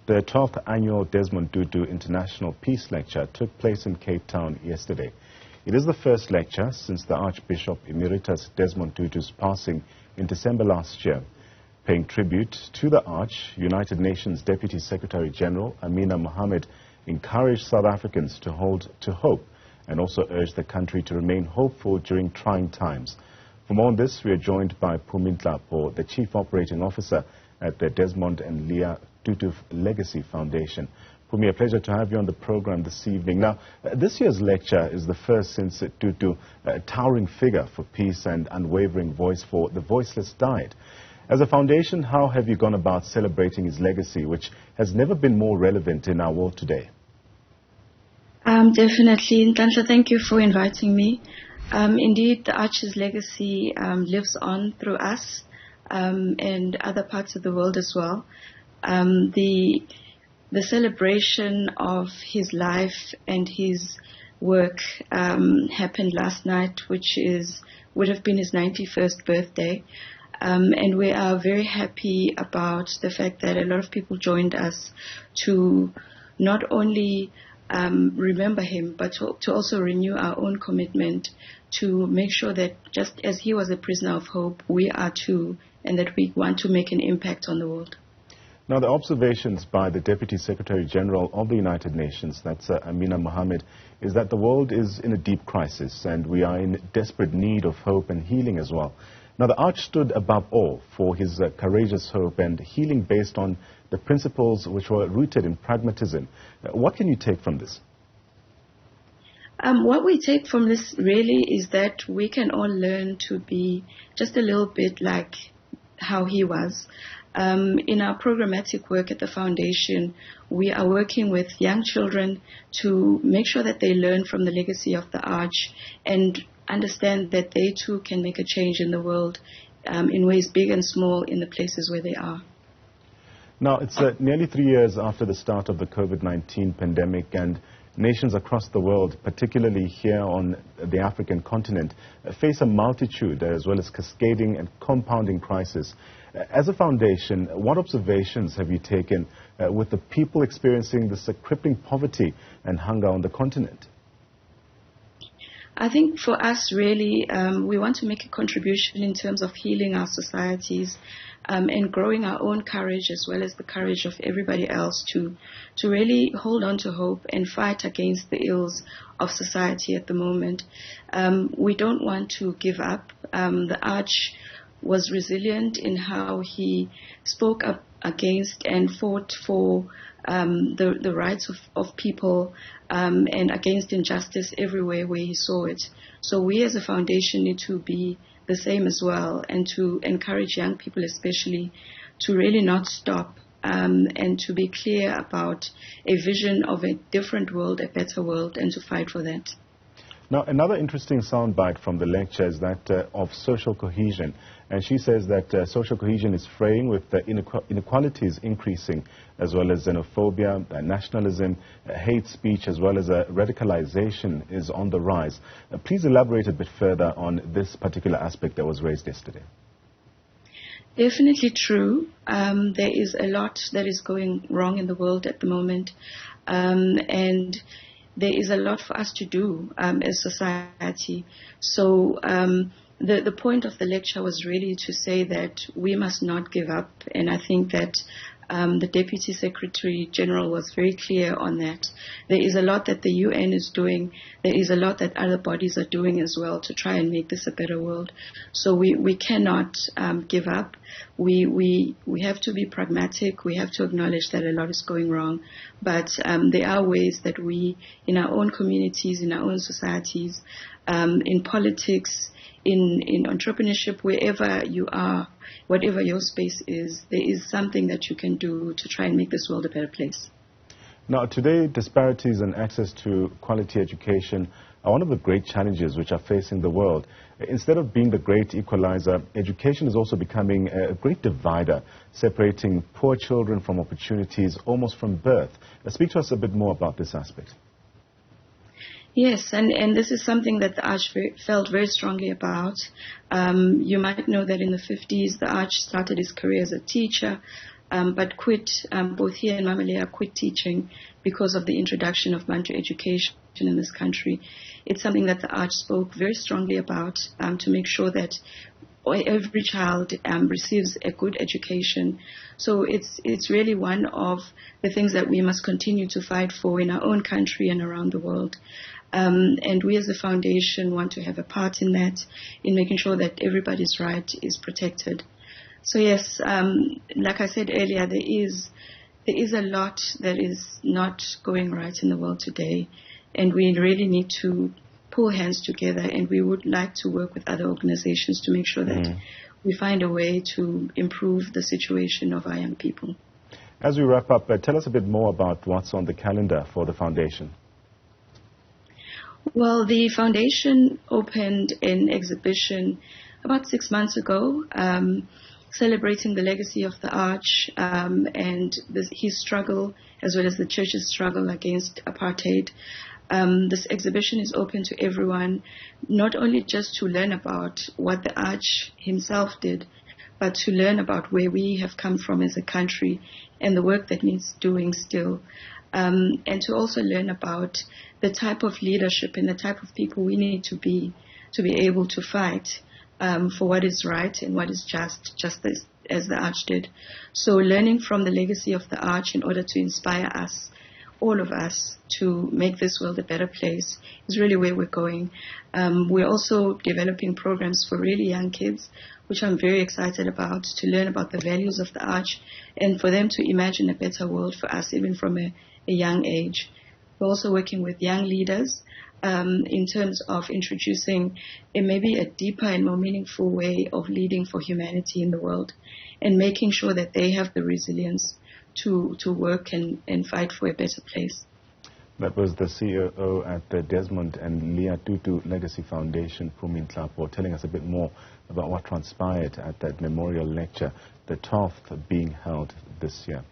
The 12th annual Desmond Tutu International Peace Lecture took place in Cape Town yesterday. It is the first lecture since the Archbishop Emeritus Desmond Tutu's passing in December last year. Paying tribute to the Arch, United Nations Deputy Secretary General Amina Mohammed encouraged South Africans to hold to hope and also urged the country to remain hopeful during trying times. For more on this, we are joined by Phumi, Nhlapo, the Chief Operating Officer at the Desmond and Leah Tutu Legacy Foundation. Phumi, a pleasure to have you on the program this evening. Now, this year's lecture is the first since Tutu, a towering figure for peace and unwavering voice for the voiceless, died. As a foundation, how have you gone about celebrating his legacy, which has never been more relevant in our world today? Definitely. Nhlapo, thank you for inviting me. Indeed, the Arch's legacy lives on through us and other parts of the world as well. The celebration of his life and his work happened last night, which would have been his 91st birthday. And we are very happy about the fact that a lot of people joined us to not only remember him, but to also renew our own commitment to make sure that just as he was a prisoner of hope, we are too, and that we want to make an impact on the world. Now, the observations by the Deputy Secretary General of the United Nations, that's Amina Mohammed, is that the world is in a deep crisis and we are in desperate need of hope and healing as well. Now, the Arch stood above all for his courageous hope and healing based on the principles which were rooted in pragmatism. What can you take from this? What we take from this really is that we can all learn to be just a little bit like how he was. In our programmatic work at the foundation, we are working with young children to make sure that they learn from the legacy of the Arch and understand that they too can make a change in the world in ways big and small in the places where they are. Now, it's nearly 3 years after the start of the COVID-19 pandemic, and nations across the world, particularly here on the African continent, face a multitude as well as cascading and compounding crises. As a foundation, what observations have you taken with the people experiencing this crippling poverty and hunger on the continent? I think for us, really, we want to make a contribution in terms of healing our societies and growing our own courage as well as the courage of everybody else to really hold on to hope and fight against the ills of society at the moment. We don't want to give up. The Arch was resilient in how he spoke up against and fought for the rights of people and against injustice everywhere where he saw it. So we as a foundation need to be the same as well, and to encourage young people especially to really not stop and to be clear about a vision of a different world, a better world, and to fight for that. Now, another interesting soundbite from the lecture is that of social cohesion. And she says that social cohesion is fraying with the inequalities increasing, as well as xenophobia, nationalism, hate speech, as well as radicalization is on the rise. Please elaborate a bit further on this particular aspect that was raised yesterday. Definitely true. There is a lot that is going wrong in the world at the moment. And there is a lot for us to do as society. So the point of the lecture was really to say that we must not give up. And I think that the Deputy Secretary General was very clear on that. There is a lot that the UN is doing. There is a lot that other bodies are doing as well to try and make this a better world. So we cannot give up. We have to be pragmatic. We have to acknowledge that a lot is going wrong. But there are ways that we, in our own communities, in our own societies, in politics, in entrepreneurship, wherever you are, whatever your space is, there is something that you can do to try and make this world a better place. Now, today, disparities in access to quality education are one of the great challenges which are facing the world. Instead of being the great equalizer, education is also becoming a great divider, separating poor children from opportunities almost from birth. Speak to us a bit more about this aspect. Yes, and this is something that the Arch felt very strongly about. You might know that in the 50s, the Arch started his career as a teacher. but quit, both he and Mama Leah quit teaching because of the introduction of Bantu education in this country. It's something that the Arch spoke very strongly about, to make sure that every child receives a good education. So it's really one of the things that we must continue to fight for in our own country and around the world. And we as a foundation want to have a part in that, in making sure that everybody's right is protected. So yes, like I said earlier, there is a lot that is not going right in the world today, and we really need to pull hands together, and we would like to work with other organizations to make sure that we find a way to improve the situation of our young people. As we wrap up, tell us a bit more about what's on the calendar for the foundation. Well, the foundation opened an exhibition about 6 months ago, celebrating the legacy of the Arch and his struggle, as well as the church's struggle against apartheid. This exhibition is open to everyone, not only just to learn about what the Arch himself did, but to learn about where we have come from as a country and the work that needs doing still. And to also learn about the type of leadership and the type of people we need to be able to fight for what is right and what is just as the Arch did. So learning from the legacy of the Arch in order to inspire us, all of us, to make this world a better place is really where we're going. We're also developing programs for really young kids, which I'm very excited about, to learn about the values of the Arch and for them to imagine a better world for us, even from a young age. We're also working with young leaders in terms of introducing maybe a deeper and more meaningful way of leading for humanity in the world, and making sure that they have the resilience to work and fight for a better place. That was the CEO at the Desmond and Leah Tutu Legacy Foundation, Phumi Nhlapo, telling us a bit more about what transpired at that memorial lecture, the 12th being held this year.